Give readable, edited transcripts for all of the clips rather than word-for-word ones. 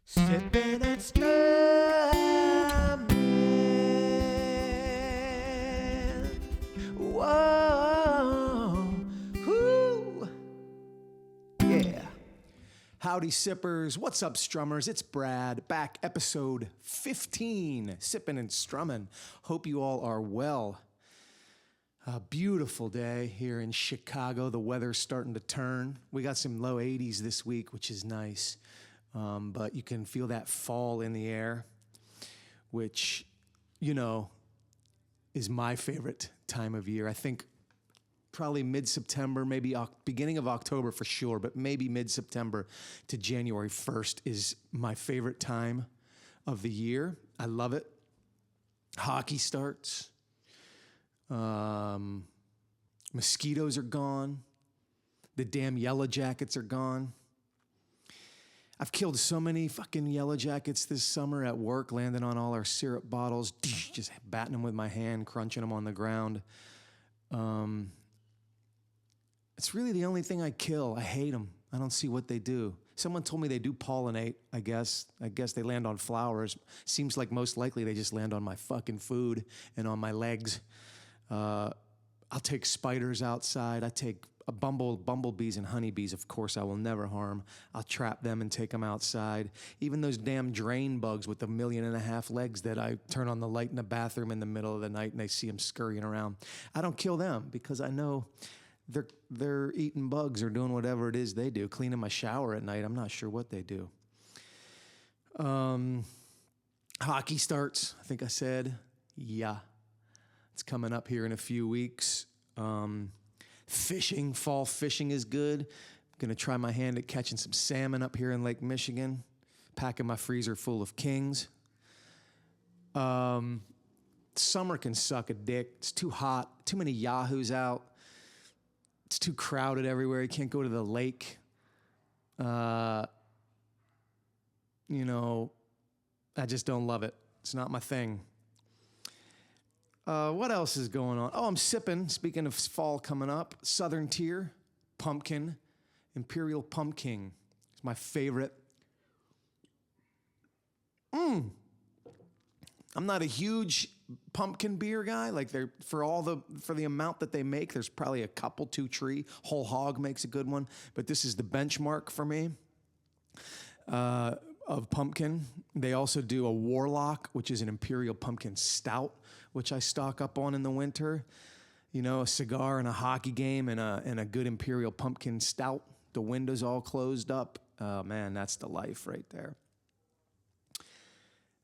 Sippin' and Strummin'. Whoa, whoo, yeah. Howdy, sippers. What's up, strummers? It's Brad, back episode 15, Sippin' and Strummin'. Hope you all are well. A beautiful day here in Chicago. The weather's starting to turn. We got some low 80s this week, which is nice. But you can feel that fall in the air, which, you know, is my favorite time of year. I think probably mid-September, maybe beginning of October for sure, but maybe mid-September to January 1st is my favorite time of the year. I love it. Hockey starts. Mosquitoes are gone. The damn yellow jackets are gone. I've killed so many fucking yellow jackets this summer at work, landing on all our syrup bottles, just batting them with my hand, crunching them on the ground. It's really the only thing I kill. I hate them. I don't see what they do. Someone told me they do pollinate, I guess. I guess they land on flowers. Seems like most likely they just land on my fucking food and on my legs. I'll take spiders outside. I take bumblebees and honeybees, of course, I will never harm. I'll trap them and take them outside. Even those damn drain bugs with the 1.5 million legs that I turn on the light in the bathroom in the middle of the night and I see them scurrying around. I don't kill them because I know they're eating bugs or doing whatever it is they do. Cleaning my shower at night, I'm not sure what they do. Hockey starts, I think I said. Yeah. It's coming up here in a few weeks. Fishing, fall fishing is good. I'm going to try my hand at catching some salmon up here in Lake Michigan, packing my freezer full of kings. Summer can suck a dick. It's too hot, too many yahoos out. It's too crowded everywhere. You can't go to the lake. I just don't love it. It's not my thing. What else is going on? Oh, I'm sipping. Speaking of fall coming up, Southern Tier, pumpkin, Imperial Pumpkin. It's my favorite. I'm not a huge pumpkin beer guy. Like for the amount that they make, there's probably a couple, 2 tree. Whole Hog makes a good one, but this is the benchmark for me. Of pumpkin. They also do a Warlock, which is an Imperial Pumpkin Stout, which I stock up on in the winter. You know, a cigar and a hockey game and a good Imperial Pumpkin Stout. The windows all closed up. Man, that's the life right there.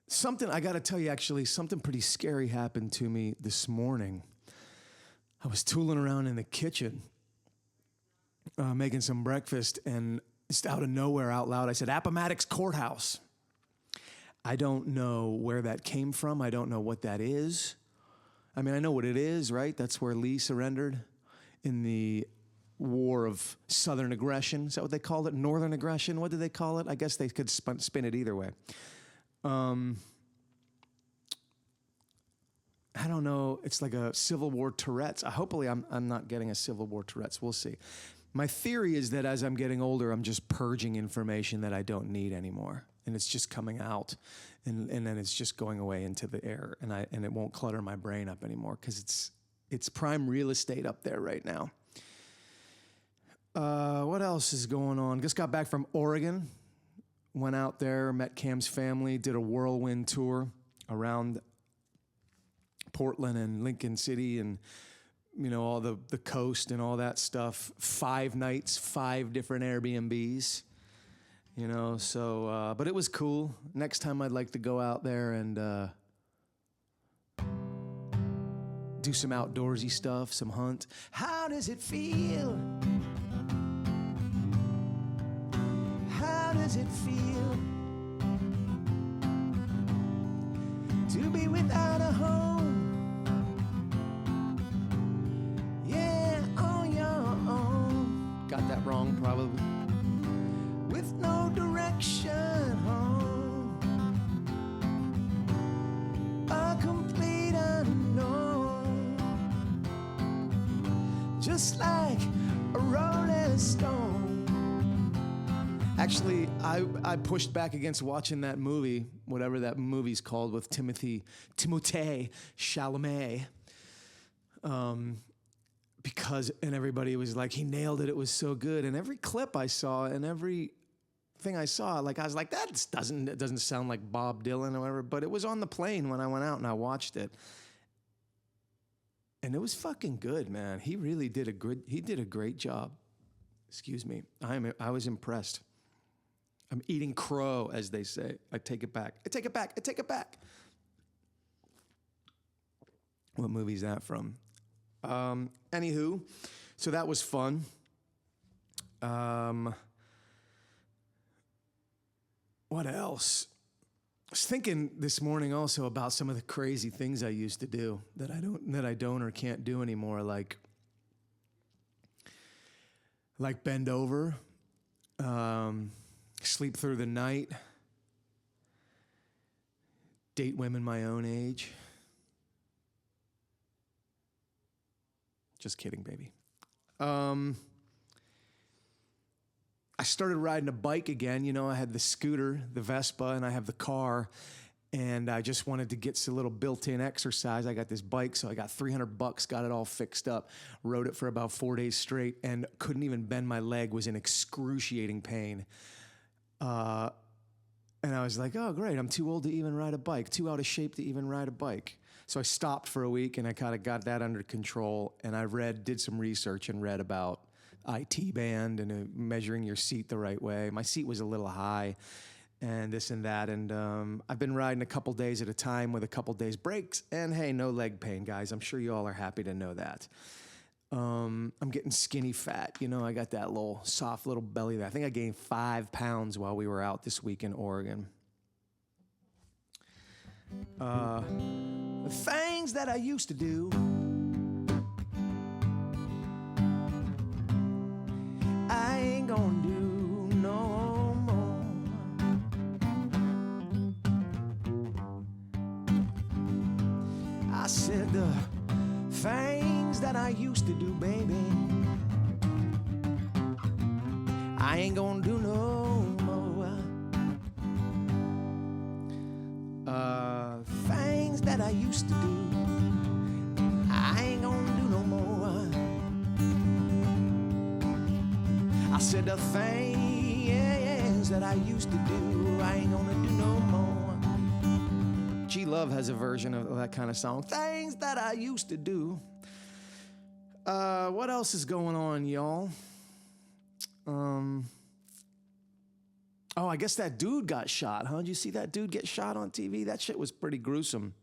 Something, I got to tell you, actually, something pretty scary happened to me this morning. I was tooling around in the kitchen, making some breakfast, and just out of nowhere, out loud, I said, Appomattox Courthouse. I don't know where that came from. I don't know what that is. I mean, I know what it is, right? That's where Lee surrendered in the War of Southern Aggression. Is that what they called it? Northern Aggression? What did they call it? I guess they could spin it either way. I don't know. It's like a Civil War Tourettes. Hopefully, I'm not getting a Civil War Tourettes. We'll see. My theory is that as I'm getting older, I'm just purging information that I don't need anymore. And it's just coming out. And then it's just going away into the air. And it won't clutter my brain up anymore because it's prime real estate up there right now. What else is going on? Just got back from Oregon. Went out there, met Cam's family, did a whirlwind tour around Portland and Lincoln City and all the coast and all that stuff. 5 nights, 5 different Airbnbs, but it was cool. Next time I'd like to go out there and do some outdoorsy stuff, some hunt. How does it feel? How does it feel to be without a home? Got that wrong, probably. With no direction home, a complete unknown, just like a rolling stone. I Actually, I pushed back against watching that movie, whatever that movie's called, with Timothée Chalamet, because and everybody was like, he nailed it. It was so good. And every clip I saw and every thing I saw, like I was like, that doesn't sound like Bob Dylan or whatever. But it was on the plane when I went out and I watched it, and it was fucking good, man. He really did a great job. Excuse me. I was impressed. I'm eating crow, as they say. I take it back. I take it back. I take it back. What movie is that from? Anywho, so that was fun. What else? I was thinking this morning also about some of the crazy things I used to do that I don't or can't do anymore, like bend over, sleep through the night, date women my own age. Just kidding, baby. I started riding a bike again. You know, I had the scooter, the Vespa, and I have the car. And I just wanted to get some little built-in exercise. I got this bike, so I got $300, got it all fixed up, rode it for about 4 days straight, and couldn't even bend my leg, was in excruciating pain. And I was like, oh, great, I'm too old to even ride a bike, too out of shape to even ride a bike. So I stopped for a week, and I kind of got that under control, and I did some research and read about IT band and measuring your seat the right way. My seat was a little high and this and that. And I've been riding a couple days at a time with a couple days breaks. And hey, no leg pain, guys. I'm sure you all are happy to know that. I'm getting skinny fat. You know, I got that little soft little belly there. I think I gained 5 pounds while we were out this week in Oregon. The things that I used to do. I ain't gonna do no more. I said the things that I used to do, baby, I ain't gonna do no more. Things that I used to do, I ain't gonna do no more. I said the things that I used to do, I ain't gonna do no more. G Love has a version of that kind of song. Things that I used to do. What else is going on, y'all? Oh, I guess that dude got shot, huh? Did you see that dude get shot on TV? That shit was pretty gruesome.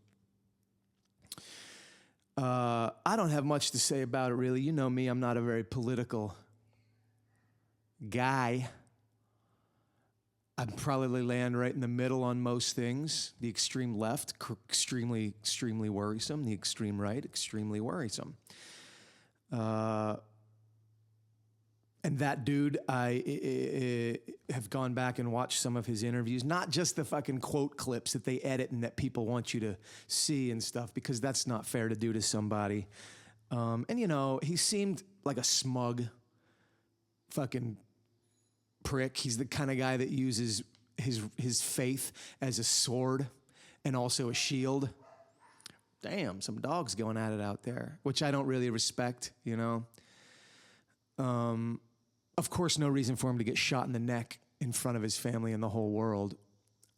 I don't have much to say about it, really. You know me, I'm not a very political guy. I'd probably land right in the middle on most things. The extreme left, extremely, extremely worrisome. The extreme right, extremely worrisome. And that dude, I have gone back and watched some of his interviews, not just the fucking quote clips that they edit and that people want you to see and stuff, because that's not fair to do to somebody. And, you know, he seemed like a smug fucking prick. He's the kind of guy that uses his faith as a sword and also a shield. Damn, some dogs going at it out there, which I don't really respect, you know. Of course, no reason for him to get shot in the neck in front of his family and the whole world.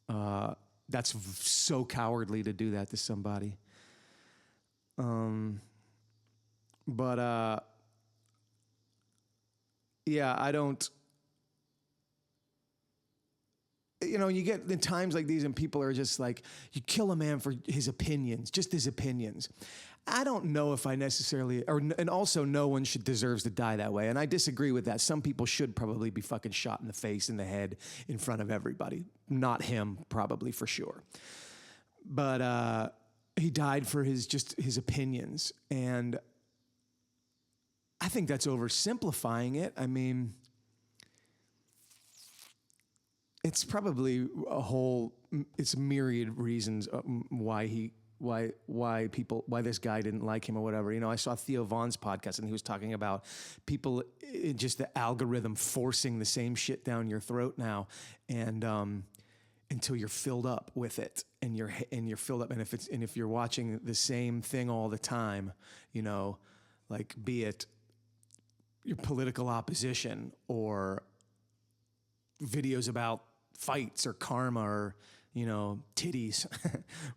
That's so cowardly to do that to somebody. Yeah, I don't. You know, you get in times like these and people are just like, you kill a man for his opinions, just his opinions. I don't know if I necessarily, and also no one deserves to die that way. And I disagree with that. Some people should probably be fucking shot in the face, in the head, in front of everybody. Not him, probably, for sure. But he died for his opinions. And I think that's oversimplifying it. I mean, it's probably it's myriad reasons why he why this guy didn't like him or whatever. I saw Theo Vaughn's podcast and he was talking about people, just the algorithm forcing the same shit down your throat now, and until you're filled up with it, and you're filled up, and if you're watching the same thing all the time, like be it your political opposition or videos about fights or karma or titties,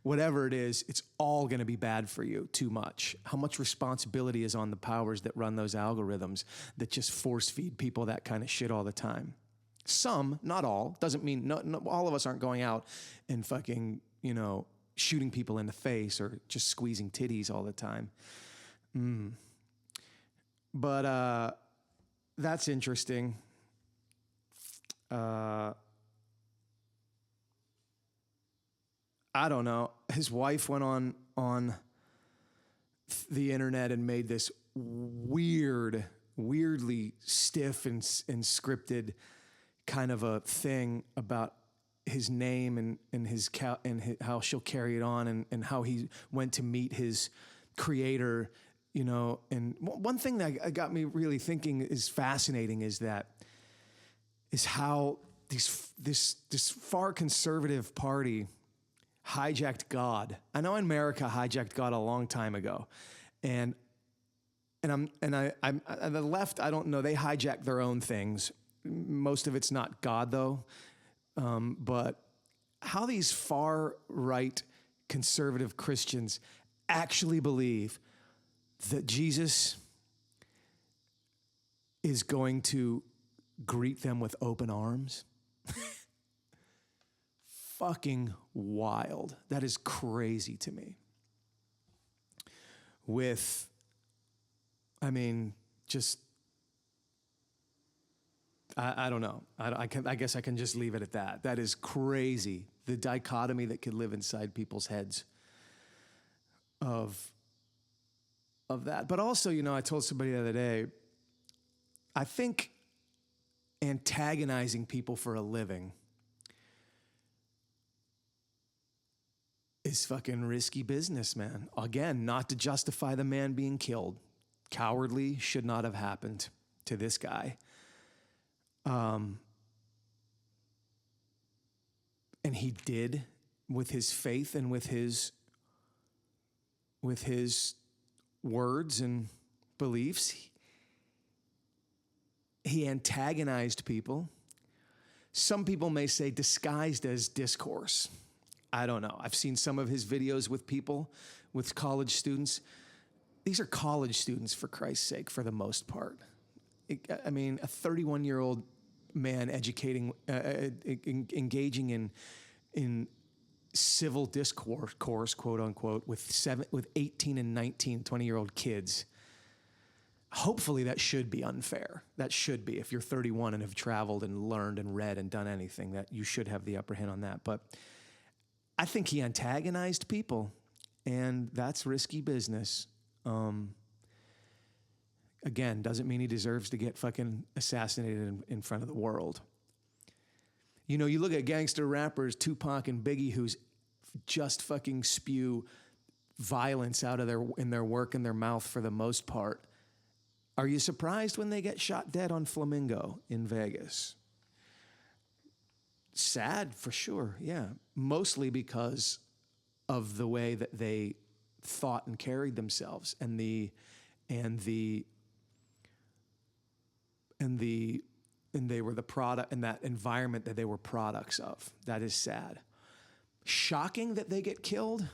whatever it is, it's all going to be bad for you too much. How much responsibility is on the powers that run those algorithms that just force feed people that kind of shit all the time? Some, not all. Doesn't mean no, all of us aren't going out and fucking, shooting people in the face or just squeezing titties all the time. But that's interesting. I don't know. His wife went on the internet and made this weirdly stiff and scripted kind of a thing about his name and how she'll carry it on and how he went to meet his creator, And one thing that got me really thinking is fascinating is how this far conservative party hijacked God. I know America hijacked God a long time ago, and I'm the left. I don't know. They hijack their own things. Most of it's not God though, but how these far right conservative Christians actually believe that Jesus is going to greet them with open arms. Fucking wild. That is crazy to me. I don't know. I guess I can just leave it at that. That is crazy. The dichotomy that could live inside people's heads of that. But also, I told somebody the other day, I think antagonizing people for a living is fucking risky business, man. Again, not to justify the man being killed. Cowardly, should not have happened to this guy. And he did with his faith and with his words and beliefs. He antagonized people. Some people may say disguised as discourse. I don't know. I've seen some of his videos with people, with college students. These are college students, for Christ's sake, for the most part. A 31-year-old man engaging in civil discourse, quote unquote, with 18 and 19, 20-year-old kids. Hopefully that should be unfair. That should be. If you're 31 and have traveled and learned and read and done anything, that you should have the upper hand on that. But I think he antagonized people, and that's risky business. Again, doesn't mean he deserves to get fucking assassinated in front of the world. You look at gangster rappers, Tupac and Biggie, who's just fucking spew violence out of their work and their mouth for the most part. Are you surprised when they get shot dead on Flamingo in Vegas? Sad for sure, yeah. Mostly because of the way that they thought and carried themselves and they were the product, and that environment that they were products of. That is sad. Shocking that they get killed?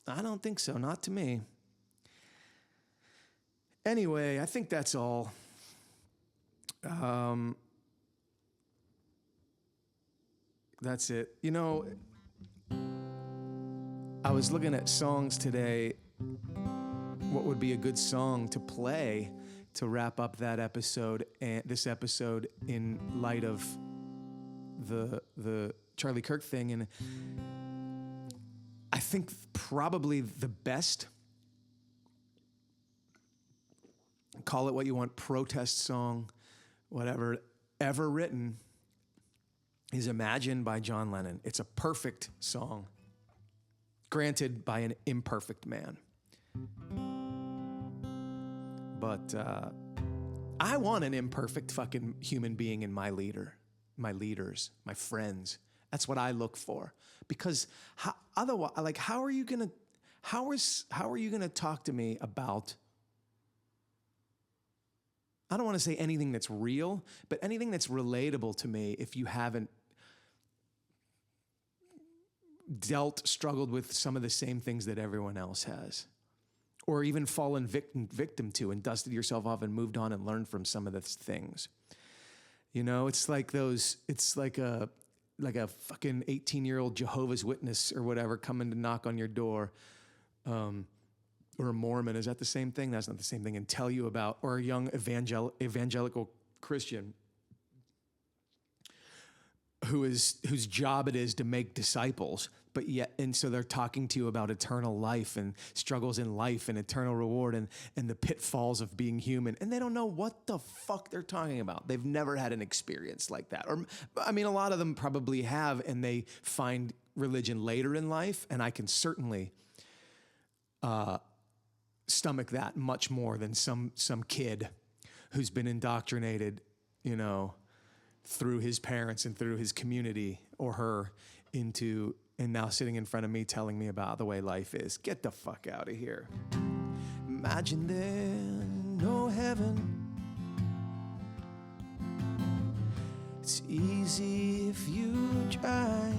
I don't think so, not to me. Anyway, I think that's all. That's it. I was looking at songs today. What would be a good song to play to wrap up that episode, and this episode, in light of the Charlie Kirk thing? And I think probably the best, call it what you want, protest song, whatever, ever written, is Imagine by John Lennon. It's a perfect song. Granted, by an imperfect man. But I want an imperfect fucking human being in my leaders, my friends. That's what I look for. Because otherwise, like, how are you gonna talk to me about, I don't want to say anything that's real, but anything that's relatable to me if you haven't struggled with some of the same things that everyone else has, or even fallen victim to and dusted yourself off and moved on and learned from some of the things. You know, it's like a fucking 18-year-old Jehovah's Witness or whatever coming to knock on your door, or a Mormon. Is that the same thing? That's not the same thing. And tell you about, or a young evangelical Christian whose job it is to make disciples, and so they're talking to you about eternal life and struggles in life and eternal reward and the pitfalls of being human, and they don't know what the fuck they're talking about. They've never had an experience like that. Or, I mean, a lot of them probably have, and they find religion later in life, and I can certainly stomach that much more than some kid who's been indoctrinated, you know, through his parents and through his community or her and now sitting in front of me telling me about the way life is. Get the fuck out of here. Imagine there's no heaven. It's easy if you try.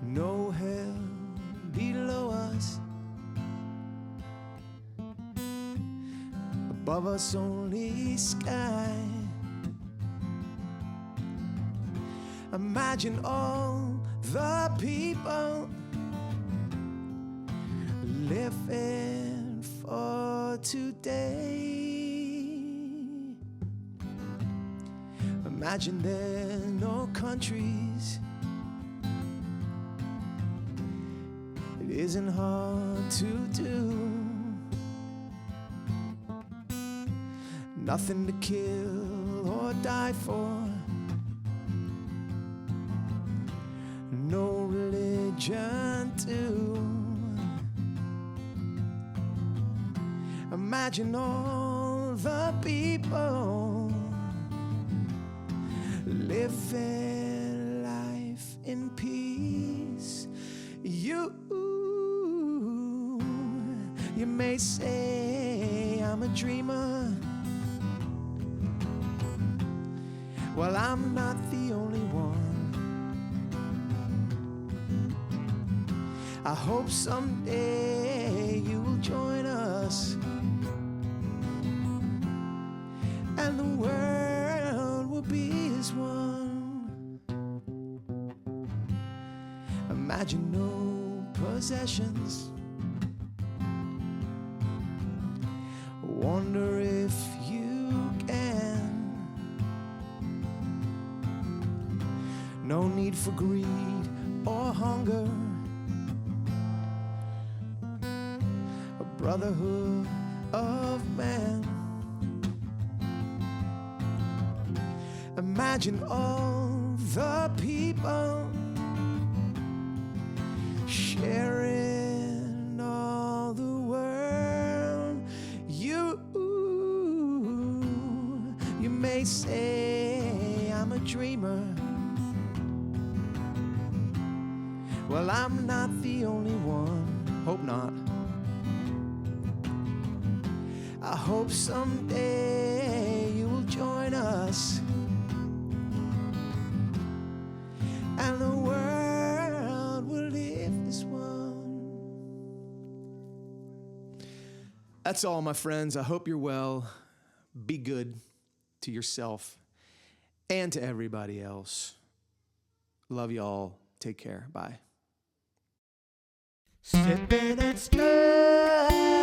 No hell below us. Above us only sky. Imagine all the people living for today. Imagine there are no countries. It isn't hard to do. Nothing to kill or die for. No religion too. Imagine all the people living life in peace. You may say I'm a dreamer. Well, I'm not the only one. I hope someday you will join us, and the world will be as one. Imagine no possessions. Wonder if you can. No need for greed or hunger. A brotherhood of man. Imagine all the people sharing all the world. You may say I'm a dreamer. Well, I'm not the only one. Hope not. I hope someday you will join us, and the world will live as one. That's all, my friends. I hope you're well. Be good to yourself and to everybody else. Love y'all. Take care. Bye. Sippin' and Strummin'.